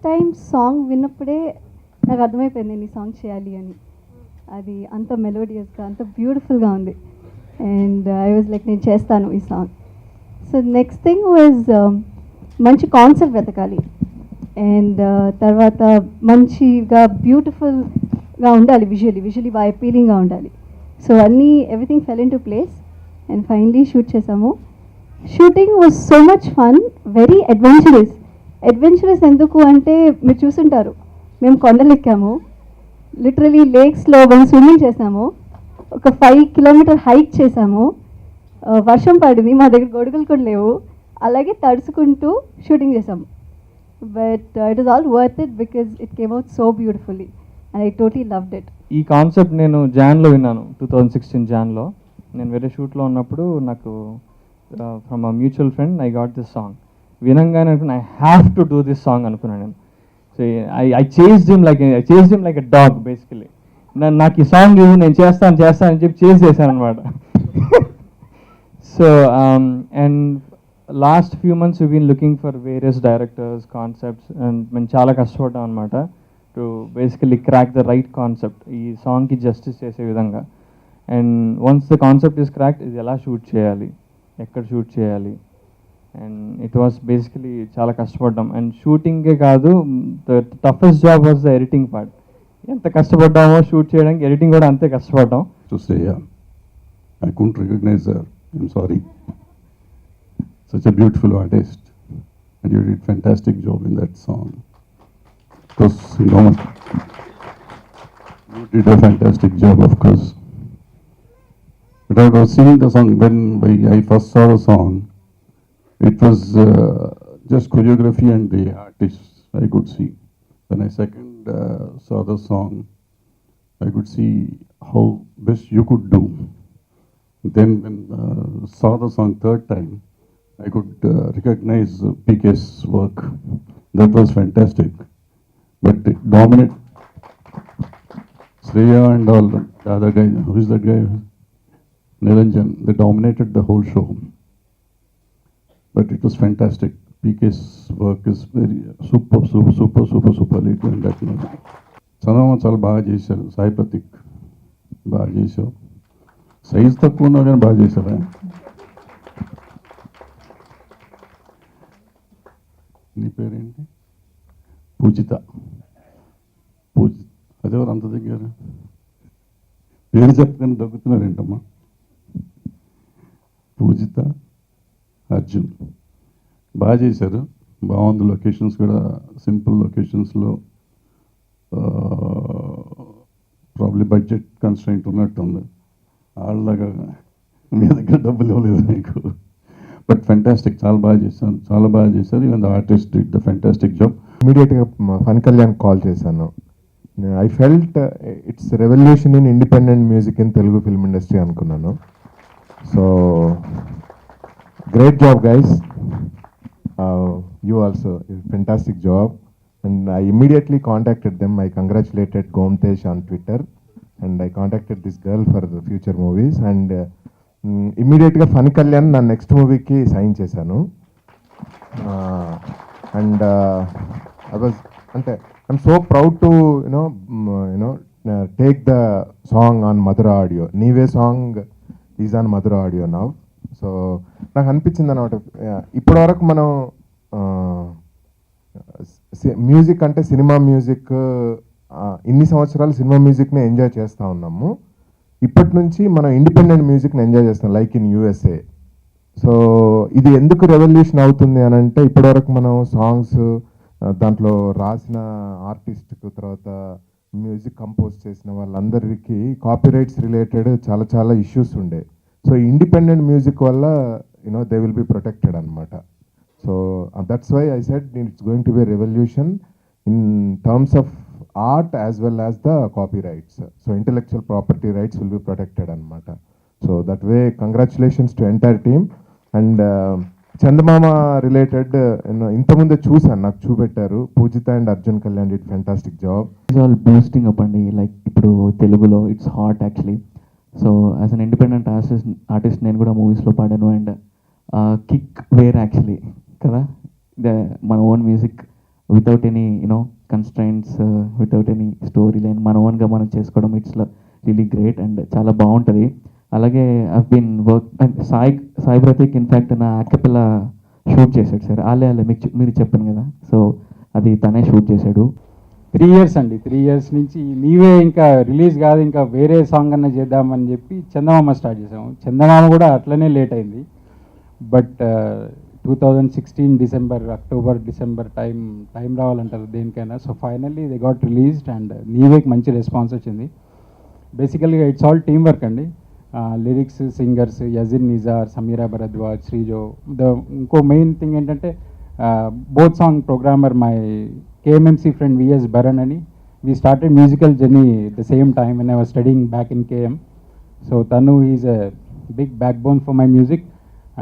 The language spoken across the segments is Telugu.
టైం సాంగ్ విన్నప్పుడే నాకు అర్థమైపోయింది నేను ఈ సాంగ్ చేయాలి అని. అది అంత మెలోడియస్గా అంత బ్యూటిఫుల్గా ఉంది. అండ్ ఐ వాజ్ లైక్ నేను చేస్తాను ఈ song. So next thing was మంచి కాన్సెప్ట్ వెతకాలి. అండ్ తర్వాత మంచిగా బ్యూటిఫుల్గా ఉండాలి, విజువలీ బాగా అపీలింగ్గా ఉండాలి. సో అన్నీ everything fell into place and finally shoot చేసాము. Shooting was so much fun, very adventurous ఎందుకు అంటే మీరు చూసుంటారు, మేము కొండలెక్కాము, లిటరలీ లేక్స్లో మనం స్విమ్మింగ్ చేసాము, ఒక 5 కిలోమీటర్ హైక్ చేసాము, వర్షం పడింది, మా దగ్గర గొడుగులు కూడా లేవు, అలాగే తడుచుకుంటూ షూటింగ్ చేసాము. But it is all worth it because it came out so beautifully and I totally loved it. ఈ కాన్సెప్ట్ నేను జాన్లో విన్నాను, 2016 జాన్లో. నేను వేరే షూట్లో ఉన్నప్పుడు నాకు from a mutual friend I got this song. వినంగానే అనుకున్నా I have to do this song అనుకున్నాను నేను. So I chased him like a dog basically. నాకు ఈ సాంగ్ నేను చేస్తాను అని చెప్పి చేశాను అనమాట. So and last few months we been looking for various directors, concepts, and మేము చాలా కష్టపడ్డాం అనమాట to basically crack the right concept, ఈ సాంగ్కి జస్టిస్ చేసే విధంగా. And once the concept is cracked, ఇది ఎలా షూట్ చేయాలి, ఎక్కడ షూట్ చేయాలి, అండ్ ఇట్ వాస్ బేసికలీ చాలా కష్టపడ్డాం. అండ్ షూటింగే కాదు, the toughest job was the editing part. ఎంత కష్టపడ్డామో షూట్ చేయడానికి, ఎడిటింగ్ కూడా అంతే కష్టపడ్డాం. To say, yeah, I couldn't recognize her. I'm sorry. Such a beautiful artist, and you did fantastic job in that song. Because you did a fantastic job, of course. But I was singing the song when I first saw the song. It was just choreography and the artists I could see. When I second saw the song, I could see how best you could do. Then when saw the song third time, I could recognize PK's work. That was fantastic. But it dominated Shreya and all the other guy. Who is that guy? Niranjan. They dominated the whole show. But it was fantastic. PK's work is very super late in that movie. Sanama చాలా బాగా చేశారు. సాయి ప్రతీక్ బాగా చేశావు. సైజ్ తక్కువ ఉన్నా కానీ బాగా చేశారా? నీ పేరేంటి? పూజిత. అదెవరు అంత దగ్గర పేరు చెప్పగానే దగ్గుతున్నారేంటమ్మా? పూజిత, అర్జున్ బాగా చేశారు. బాగుంది. లొకేషన్స్ కూడా సింపుల్ లొకేషన్స్లో, ప్రాబ్లీ బడ్జెట్ కన్స్ట్రెయింట్ ఉన్నట్టుంది. వాళ్ళలాగా మీ దగ్గర డబ్బులు ఇవ్వలేదు మీకు. బట్ ఫెంటాస్టిక్, చాలా బాగా చేశారు. Even the artist did the fantastic job. ఇమీడియట్గా ఫన్ కళ్యాణ్ కాల్ చేశాను. I felt it's revolution in independent music in Telugu film industry అనుకున్నాను. So great job, guys. You also, fantastic job. And I immediately contacted them. I congratulated Gomtesh on Twitter, and I contacted this girl for the future movies. And immediately Fun Kalyan na next movie ki sign chesanu. And I'm so proud to take the song on Madhura Audio. Neeve song is on Madhura Audio now. So నాకు అనిపించింది అనమాట, ఇప్పటి వరకు మనం మ్యూజిక్ అంటే సినిమా మ్యూజిక్, ఇన్ని సంవత్సరాలు సినిమా మ్యూజిక్ని ఎంజాయ్ చేస్తూ ఉన్నాము. ఇప్పటి నుంచి మనం ఇండిపెండెంట్ మ్యూజిక్ని ఎంజాయ్ చేస్తాం, లైక్ ఇన్ యూఎస్ఏ. సో ఇది ఎందుకు రెవల్యూషన్ అవుతుంది అని అంటే, ఇప్పటివరకు మనం సాంగ్స్ దాంట్లో రాసిన ఆర్టిస్ట్కు, తర్వాత మ్యూజిక్ కంపోజ్ చేసిన వాళ్ళందరికీ కాపీరైట్స్ రిలేటెడ్ చాలా ఇష్యూస్ ఉండే. సో ఇండిపెండెంట్ మ్యూజిక్ వల్ల దే విల్ బి ప్రొటెక్టెడ్ అనమాట. So that's why I said it's going to be revolution in terms of art as well as the copy rights. So intellectual property rights will be protected అనమాట. So that way congratulations to entire team. And Chandamama related ఇంతకుముందే చూసాను, నాకు చూపెట్టారు. Poojitha and Arjun Kalyan did fantastic job. It's all boosting up అండి. లైక్ ఇప్పుడు తెలుగులో it's hot actually. So as an independent artist నేను కూడా మూవీస్లో పాడాను. అండ్ కిక్ వేర్ యాక్చువల్లీ కదా, మన own music without any constraints, without any story line మన ఓన్గా మనం చేసుకోవడం, ఇట్స్ రియలీ గ్రేట్ అండ్ చాలా బాగుంటుంది. అలాగే I've been work and Sai Prateek in fact నా యాకపిల్ల షూట్ చేశాడు సార్. ఆలే మీరు చెప్పాను కదా, సో అది తనే షూట్ చేశాడు. 3 years అండి. 3 years నుంచి నీవే ఇంకా రిలీజ్ కాదు, ఇంకా వేరే సాంగ్ అన్న చేద్దామని చెప్పి చందమామ స్టార్ట్ చేసాము. చందమామ కూడా అట్లనే లేట్ అయింది. బట్ 2016 అక్టోబర్ డిసెంబర్ టైం రావాలంటారు దేనికైనా. So finally they got released and నీవేకి మంచి రెస్పాన్స్ వచ్చింది. బేసికల్గా ఇట్స్ ఆల్ టీమ్ వర్క్ అండి. Lyrics, singers Yazin Nizar, Sameera Bharadwaj, Sreejo. ఇంకో మెయిన్ థింగ్ ఏంటంటే both song programmer my KMMC friend VS Baran ani. We started musical journey at the same time when I was studying back in KM. So Tanu is a big backbone for my music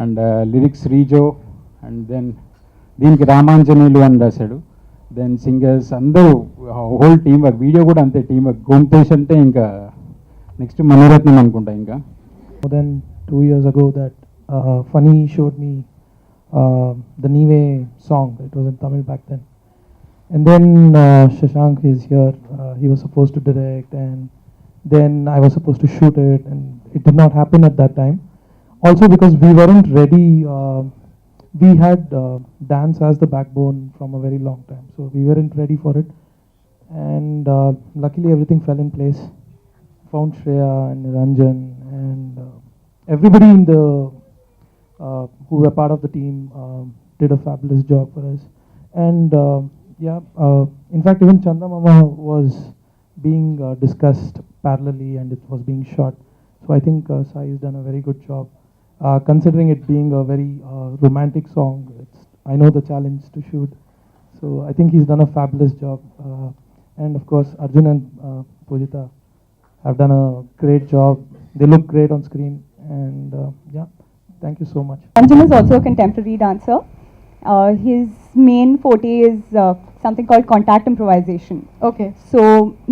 and lyrics Rijo and then దీనికి రామాంజనేయులు అని రాశాడు. దెన్ సింగర్స్ అందరూ హోల్ టీమ్ వర్క్. వీడియో కూడా అంతే టీమ్ వర్క్. గోమతేష్ అంటే ఇంకా నెక్స్ట్ మనోరత్నం అనుకుంటా. ఇంకా more than 2 years ago that Funny showed me the Nive song. It was in Tamil back then. And then Shashank is here. He was supposed to direct, and then I was supposed to shoot it, and it did not happen at that time. Also because we weren't ready. We had dance as the backbone from a very long time, so we weren't ready for it. And luckily everything fell in place. Found Shreya and Niranjan and everybody in the who were part of the team did a fabulous job for us. And in fact, even Chandamama was being discussed parallelly and it was being shot. So I think Sai has done a very good job. Considering it being a very romantic song, I know the challenge to shoot. So I think he's done a fabulous job. And of course, Arjun and Pujita have done a great job. They look great on screen. And thank you so much. Anjan is also a contemporary dancer. His main forte is something called contact improvisation. Okay. So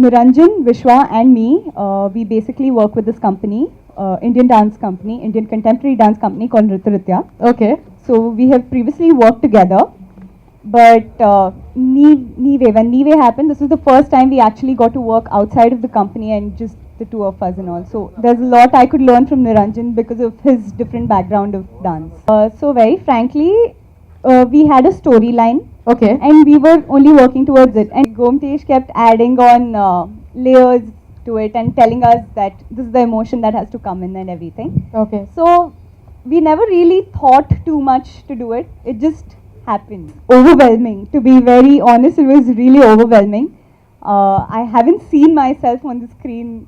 Niranjan, Vishwa and me, we basically work with this company, Indian dance company, Indian contemporary dance company called Nritya. Okay. So we have previously worked together, but when Nive happened, this was the first time we actually got to work outside of the company and just the two of us and all. So there's a lot I could learn from Niranjan because of his different background of dance. So very frankly, we had a storyline. Okay. And we were only working towards it. And Gomtesh kept adding on layers to it and telling us that this is the emotion that has to come in and everything. Okay. So we never really thought too much to do it. It just happened. Overwhelming. To be very honest, it was really overwhelming. I haven't seen myself on the screen